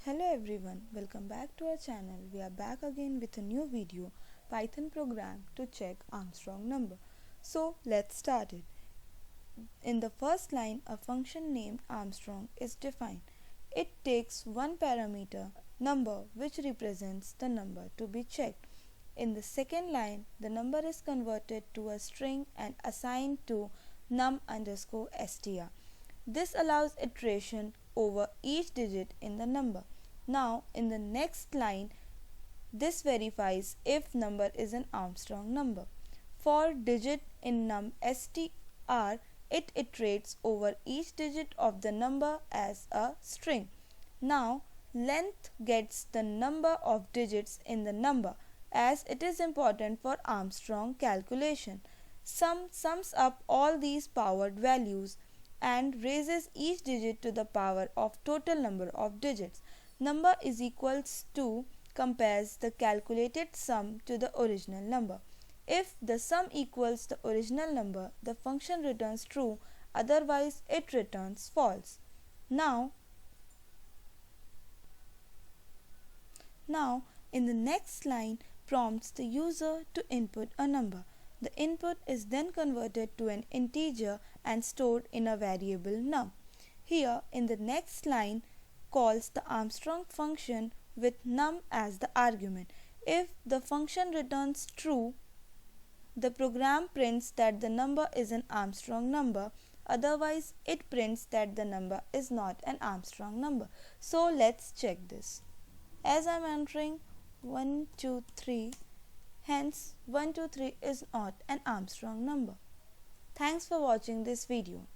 Hello everyone, welcome back to our channel. We are back again with a new video, Python program to check Armstrong number. So let's start it. In the first line, a function named Armstrong is defined. It takes one parameter, number, which represents the number to be checked. In the second line, the number is converted to a string and assigned to num_str. This allows iteration over each digit in the number. Now, in the next line, this verifies if number is an Armstrong number. For digit in num_str, it iterates over each digit of the number as a string. Now, length gets the number of digits in the number as it is important for Armstrong calculation. Sum sums up all these powered values and raises each digit to the power of total number of digits. Number is equals to compares the calculated sum to the original number. If the sum equals the original number, the function returns true, otherwise it returns false. Now in the next line prompts the user to input a number. The input is then converted to an integer and stored in a variable num. Here in the next line calls the Armstrong function with num as the argument. If the function returns true, the program prints that the number is an Armstrong number, otherwise it prints that the number is not an Armstrong number. So let's check this. As I am entering 1, 2, 3, hence 1, 2, 3 is not an Armstrong number. Thanks for watching this video.